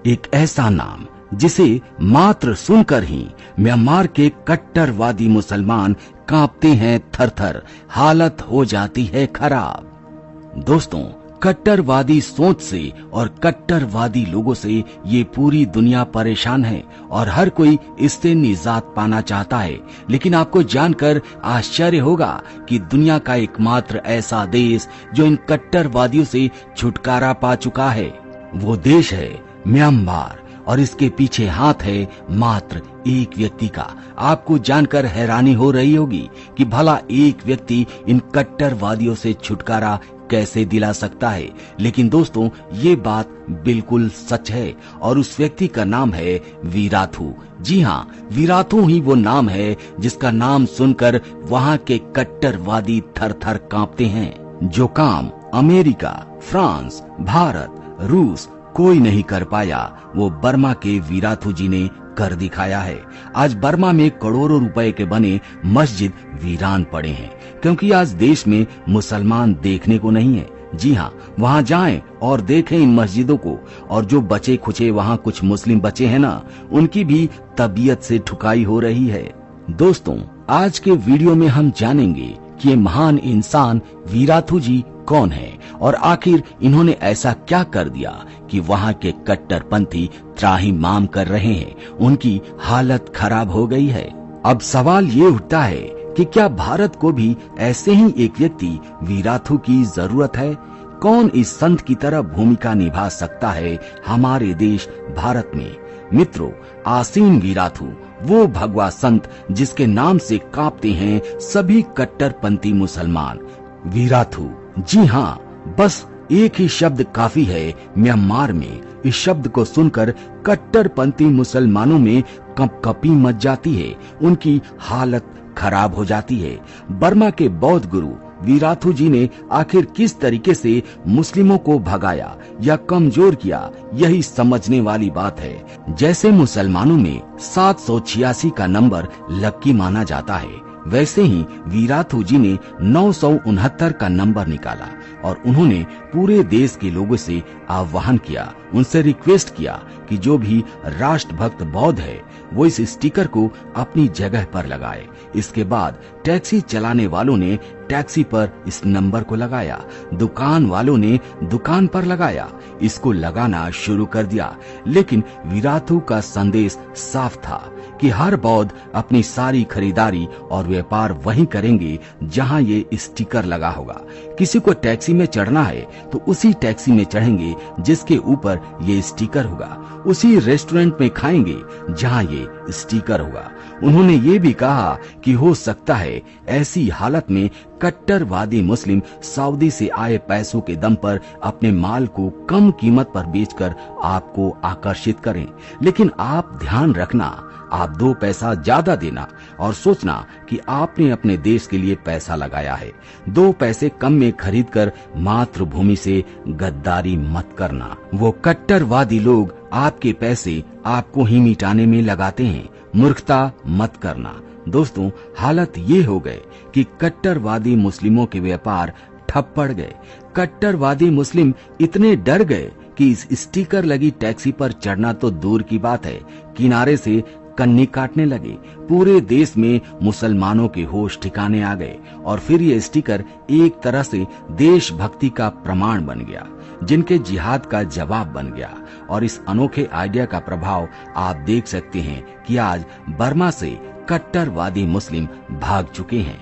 एक ऐसा नाम जिसे मात्र सुनकर ही म्यांमार के कट्टरवादी मुसलमान कांपते हैं थर-थर, हालत हो जाती है खराब। दोस्तों, कट्टरवादी सोच से और कट्टरवादी लोगों से ये पूरी दुनिया परेशान है और हर कोई इससे निजात पाना चाहता है। लेकिन आपको जानकर आश्चर्य होगा कि दुनिया का एकमात्र ऐसा देश जो इन कट्टरवादियों से छुटकारा पा चुका है, वो देश है म्यांमार। और इसके पीछे हाथ है मात्र एक व्यक्ति का। आपको जानकर हैरानी हो रही होगी कि भला एक व्यक्ति इन कट्टरवादियों से छुटकारा कैसे दिला सकता है। लेकिन दोस्तों, ये बात बिल्कुल सच है और उस व्यक्ति का नाम है वीराथू। जी हाँ, वीराथू ही वो नाम है जिसका नाम सुनकर वहाँ के कट्टरवादी थर-थर कांपते हैं। जो काम अमेरिका, फ्रांस, भारत, रूस कोई नहीं कर पाया, वो बर्मा के वीराथू जी ने कर दिखाया है। आज बर्मा में करोड़ों रुपए के बने मस्जिद वीरान पड़े हैं, क्योंकि आज देश में मुसलमान देखने को नहीं है। जी हाँ, वहाँ जाएं और देखें इन मस्जिदों को, और जो बचे खुचे वहाँ कुछ मुस्लिम बचे हैं ना, उनकी भी तबीयत से ठुकाई हो रही है। दोस्तों, आज के वीडियो में हम जानेंगे कि ये महान इंसान वीराथू जी कौन है और आखिर इन्होंने ऐसा क्या कर दिया कि वहाँ के कट्टरपंथी त्राहिमाम कर रहे हैं, उनकी हालत खराब हो गई है। अब सवाल ये उठता है कि क्या भारत को भी ऐसे ही एक व्यक्ति वीराथू की जरूरत है? कौन इस संत की तरह भूमिका निभा सकता है हमारे देश भारत में? मित्रों, आसीन वीराथू वो भगवा संत जिसके नाम से कांपते हैं सभी कट्टरपंथी मुसलमान। वीराथू, जी हाँ, बस एक ही शब्द काफी है म्यांमार में। इस शब्द को सुनकर कट्टरपंथी मुसलमानों में कंपकपी मच जाती है, उनकी हालत खराब हो जाती है। बर्मा के बौद्ध गुरु वीराथू जी ने आखिर किस तरीके से मुस्लिमों को भगाया या कमजोर किया, यही समझने वाली बात है। जैसे मुसलमानों में 786 का नंबर लक्की माना जाता है, वैसे ही वीराथू जी ने 969 का नंबर निकाला और उन्होंने पूरे देश के लोगों से आह्वान किया, उनसे रिक्वेस्ट किया कि जो भी राष्ट्रभक्त बौद्ध है वो इस स्टिकर को अपनी जगह पर लगाए। इसके बाद टैक्सी चलाने वालों ने टैक्सी पर इस नंबर को लगाया, दुकान वालों ने दुकान पर लगाया, इसको लगाना शुरू कर दिया। लेकिन वीराथू का संदेश साफ था कि हर बौद्ध अपनी सारी खरीदारी और व्यापार वहीं करेंगे जहां ये स्टिकर लगा होगा। किसी को टैक्सी में चढ़ना है तो उसी टैक्सी में चढ़ेंगे जिसके ऊपर ये स्टिकर होगा, उसी रेस्टोरेंट में खाएंगे जहां ये स्टिकर होगा। उन्होंने ये भी कहा कि हो सकता है ऐसी हालत में कट्टरवादी मुस्लिम सऊदी से आए पैसों के दम पर अपने माल को कम कीमत पर बेचकर आपको आकर्षित करें। लेकिन आप ध्यान रखना, आप 2 पैसा ज्यादा देना और सोचना कि आपने अपने देश के लिए पैसा लगाया है। 2 पैसे कम में खरीदकर मातृभूमि से गद्दारी मत करना। वो कट्टरवादी लोग आपके पैसे आपको ही मिटाने में लगाते हैं, मूर्खता मत करना। दोस्तों, हालत ये हो गए कि कट्टरवादी मुस्लिमों के व्यापार ठप पड़ गए। कट्टरवादी मुस्लिम इतने डर गए कि इस स्टिकर लगी टैक्सी पर चढ़ना तो दूर की बात है, किनारे से कन्नी काटने लगे। पूरे देश में मुसलमानों के होश ठिकाने आ गए और फिर ये स्टिकर एक तरह से देशभक्ति का प्रमाण बन गया, जिनके जिहाद का जवाब बन गया। और इस अनोखे आइडिया का प्रभाव आप देख सकते हैं कि आज बर्मा से कट्टरवादी मुस्लिम भाग चुके हैं।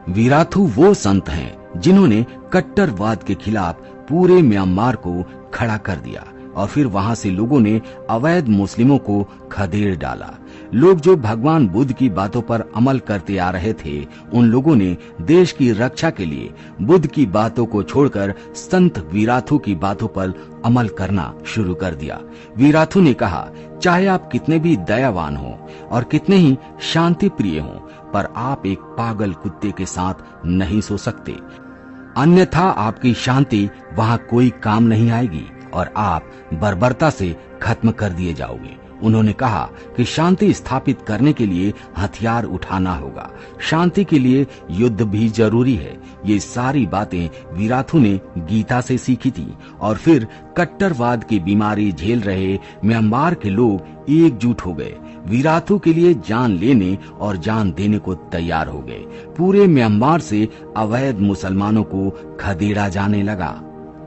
वीराथू वो संत हैं जिन्होंने कट्टरवाद के खिलाफ पूरे म्यांमार को खड़ा कर दिया और फिर वहां से लोगों ने अवैध मुस्लिमों को खदेड़ डाला। लोग जो भगवान बुद्ध की बातों पर अमल करते आ रहे थे, उन लोगों ने देश की रक्षा के लिए बुद्ध की बातों को छोड़कर संत वीराथू की बातों पर अमल करना शुरू कर दिया। वीराथू ने कहा, चाहे आप कितने भी दयावान हो और कितने ही शांति प्रिय हो, पर आप एक पागल कुत्ते के साथ नहीं सो सकते, अन्यथा आपकी शांति वहाँ कोई काम नहीं आएगी और आप बर्बरता से खत्म कर दिए जाओगे। उन्होंने कहा कि शांति स्थापित करने के लिए हथियार उठाना होगा, शांति के लिए युद्ध भी जरूरी है। ये सारी बातें वीराथू ने गीता से सीखी थी और फिर कट्टरवाद की बीमारी झेल रहे म्यांमार के लोग एकजुट हो गए, वीराथू के लिए जान लेने और जान देने को तैयार हो गए। पूरे म्यांमार से अवैध मुसलमानों को खदेड़ा जाने लगा।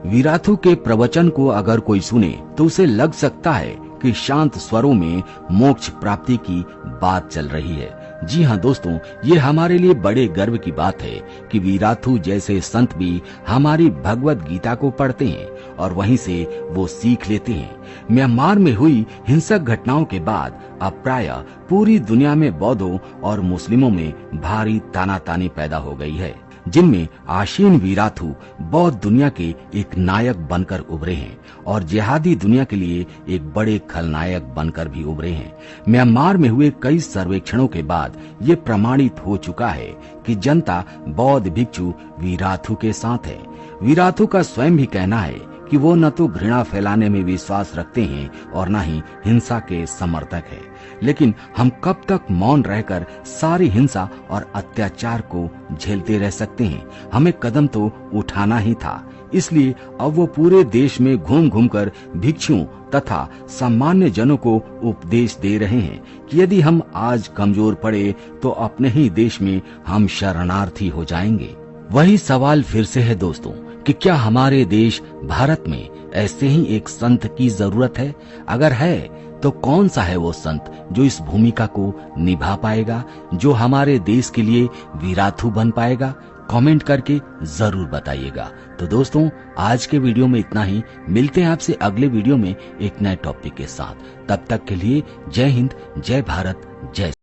वीराथू के प्रवचन को अगर कोई सुने तो उसे लग सकता है कि शांत स्वरों में मोक्ष प्राप्ति की बात चल रही है। जी हाँ दोस्तों, ये हमारे लिए बड़े गर्व की बात है कि वीराथू जैसे संत भी हमारी भगवत गीता को पढ़ते हैं और वहीं से वो सीख लेते हैं। म्यांमार में हुई हिंसक घटनाओं के बाद अब प्रायः पूरी दुनिया में बौद्धों और मुस्लिमों में भारी तानातानी पैदा हो गई है, जिनमें आशीन वीराथू बौद्ध दुनिया के एक नायक बनकर उभरे हैं और जिहादी दुनिया के लिए एक बड़े खलनायक बनकर भी उभरे हैं। म्यांमार में हुए कई सर्वेक्षणों के बाद ये प्रमाणित हो चुका है कि जनता बौद्ध भिक्षु वीराथू के साथ है। वीराथू का स्वयं भी कहना है कि वो न तो घृणा फैलाने में विश्वास रखते हैं और न ही हिंसा के समर्थक है। लेकिन हम कब तक मौन रहकर सारी हिंसा और अत्याचार को झेलते रह सकते हैं? हमें कदम तो उठाना ही था। इसलिए अब वो पूरे देश में घूम घूमकर भिक्षुओं तथा सामान्य जनों को उपदेश दे रहे हैं कि यदि हम आज कमजोर पड़े तो अपने ही देश में हम शरणार्थी हो जाएंगे। वही सवाल फिर से है दोस्तों कि क्या हमारे देश भारत में ऐसे ही एक संत की जरूरत है? अगर है तो कौन सा है वो संत जो इस भूमिका को निभा पाएगा, जो हमारे देश के लिए वीराथू बन पाएगा? कमेंट करके जरूर बताइएगा। तो दोस्तों, आज के वीडियो में इतना ही। मिलते हैं आपसे अगले वीडियो में एक नए टॉपिक के साथ। तब तक के लिए जय हिंद, जय भारत, जय